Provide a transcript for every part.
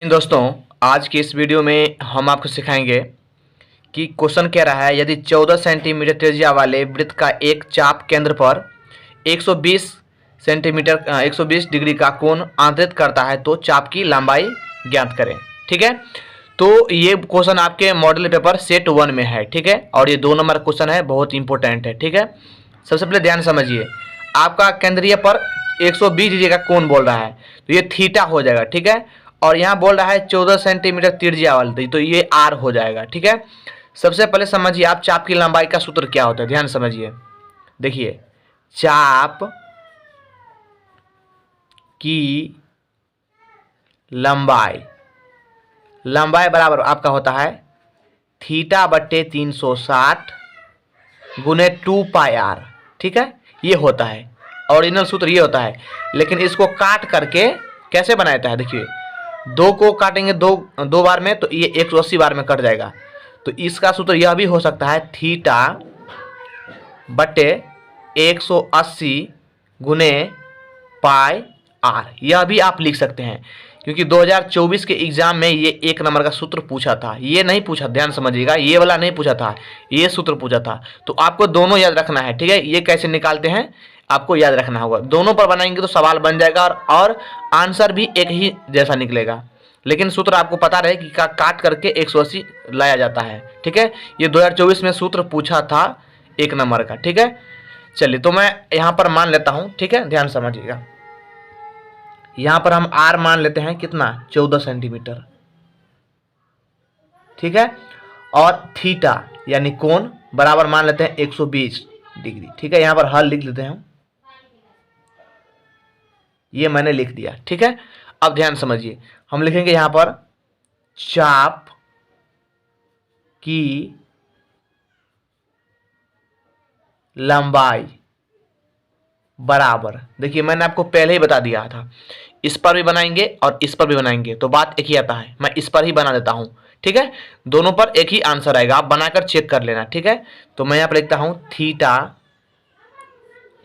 दोस्तों, आज की इस वीडियो में हम आपको सिखाएंगे कि क्वेश्चन कह रहा है यदि 14 सेंटीमीटर त्रिज्या वाले वृत्त का एक चाप केंद्र पर 120 सेंटीमीटर 120 डिग्री का कोण आंतरित करता है तो चाप की लंबाई ज्ञात करें। ठीक है, तो ये क्वेश्चन आपके मॉडल पेपर सेट 1 में है। ठीक है, और ये 2 नंबर क्वेश्चन है, बहुत इंपॉर्टेंट है। ठीक है, सबसे पहले ध्यान समझिए, आपका केंद्रीय पर 120 डिग्री का कोण बोल रहा है तो ये थीटा हो जाएगा। ठीक है, और यहाँ बोल रहा है 14 सेंटीमीटर त्रिज्या वाली तो ये आर हो जाएगा। ठीक है, सबसे पहले समझिए आप चाप की लंबाई का सूत्र क्या होता है, ध्यान समझिए। देखिए, चाप की लंबाई बराबर आपका होता है थीटा बट्टे 360 गुने 2 पाई आर। ठीक है, ये होता है ओरिजिनल सूत्र, ये होता है। लेकिन इसको काट करके कैसे बनाया है, देखिए 2 को काटेंगे दो बार में तो ये 180 बार में कट जाएगा। तो इसका सूत्र यह भी हो सकता है थीटा बटे 180 गुने पाई आर, यह भी आप लिख सकते हैं क्योंकि 2024 के एग्जाम में ये 1 नंबर का सूत्र पूछा था। ये नहीं पूछा, ध्यान समझिएगा, ये वाला नहीं पूछा था, ये सूत्र पूछा था। तो आपको दोनों याद रखना है। ठीक है, ये कैसे निकालते हैं आपको याद रखना होगा। दोनों पर बनाएंगे तो सवाल बन जाएगा और आंसर भी एक ही जैसा निकलेगा। लेकिन सूत्र आपको पता रहे कि काट करके 180 लाया जाता है। ठीक है, ये 2024 में सूत्र पूछा था 1 नंबर का। ठीक है, चलिए तो मैं यहाँ पर मान लेता हूँ। ठीक है, ध्यान समझिएगा, यहाँ पर हम आर मान लेते हैं कितना, 14 सेंटीमीटर। ठीक है, और थीटा यानी कोण बराबर मान लेते हैं 120 डिग्री। ठीक है, यहाँ पर हल लिख लेते हैं हम, ये मैंने लिख दिया। ठीक है, अब ध्यान समझिए, हम लिखेंगे यहां पर चाप की लंबाई बराबर, देखिए मैंने आपको पहले ही बता दिया था, इस पर भी बनाएंगे और इस पर भी बनाएंगे तो बात एक ही आता है। मैं इस पर ही बना देता हूं। ठीक है, दोनों पर एक ही आंसर आएगा, आप बनाकर चेक कर लेना। ठीक है, तो मैं यहां पर लिखता हूं थीटा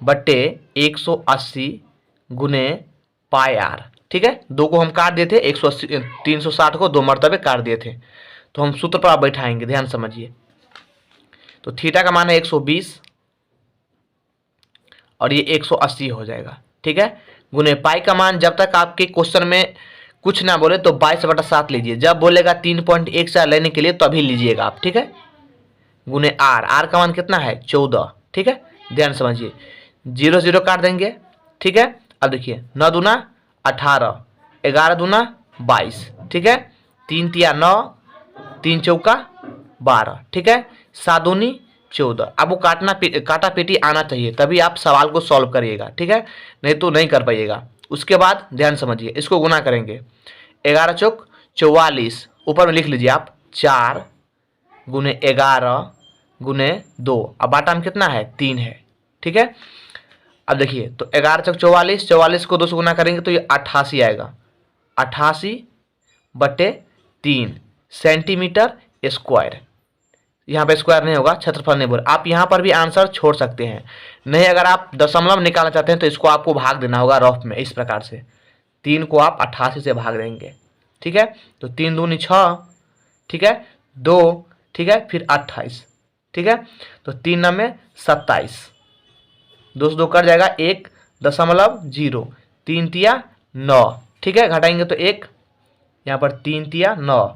बट्टे 180 गुने पाई आर। ठीक है, 2 को हम काट दिए थे, 180 360 को 2 मरतबे काट दिए थे। तो हम सूत्र पर आप बैठाएंगे, ध्यान समझिए। तो थीटा का मान है 120 और ये 180 हो जाएगा। ठीक है, गुने पाई का मान जब तक आपके क्वेश्चन में कुछ ना बोले तो 22/7 लीजिए, जब बोलेगा 3.14 लेने के लिए तभी लीजिएगा आप। ठीक है, गुने आर का मान कितना है 14। ठीक है, ध्यान समझिए, 0 0 काट देंगे। ठीक है, अब देखिए 9 दूना 18, 11 दूना 22। ठीक है, 3 तिया 9, 3 चौका 12। ठीक है, 7 दूनी 14। अब वो काटा पीटी आना चाहिए तभी आप सवाल को सॉल्व करिएगा। ठीक है, नहीं तो नहीं कर पाइएगा। उसके बाद ध्यान समझिए, इसको गुना करेंगे, 11 चौक 44, ऊपर में लिख लीजिए आप 4 गुने 11 गुने 2, अब बाटा में कितना है 3 है। ठीक है, अब देखिए तो 11 चौक 44, 44 को 2 से गुना करेंगे तो ये 88 आएगा, 88 बटे 3 सेंटीमीटर स्क्वायर। यहाँ पे स्क्वायर नहीं होगा, क्षेत्रफल नहीं बोल, आप यहाँ पर भी आंसर छोड़ सकते हैं। नहीं, अगर आप दशमलव निकालना चाहते हैं तो इसको आपको भाग देना होगा रफ में, इस प्रकार से 3 को आप 88 से भाग देंगे। ठीक है, तो 3 दूनी 6, ठीक है 2, ठीक है फिर 28। ठीक है, तो 3 9 27, 2 से 2 कट जाएगा, 1.0, 3 तिया 9। ठीक है, घटाएंगे तो 1, यहाँ पर 3 तिया 9,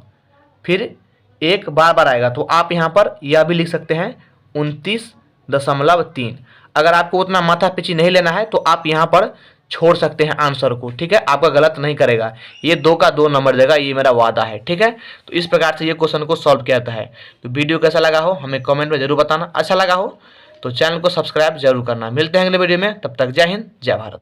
फिर 1 बार आएगा तो आप यहाँ पर यह भी लिख सकते हैं 29.3। अगर आपको उतना माथा पीछी नहीं लेना है तो आप यहाँ पर छोड़ सकते हैं आंसर को। ठीक है, आपका गलत नहीं करेगा, ये 2 का 2 नंबर देगा, ये मेरा वादा है। ठीक है, तो इस प्रकार से ये क्वेश्चन को सॉल्व किया जाता है। तो वीडियो कैसा लगा हो हमें कमेंट में जरूर बताना, अच्छा लगा हो तो चैनल को सब्सक्राइब जरूर करना। मिलते हैं अगले वीडियो में, तब तक जय हिंद जय भारत।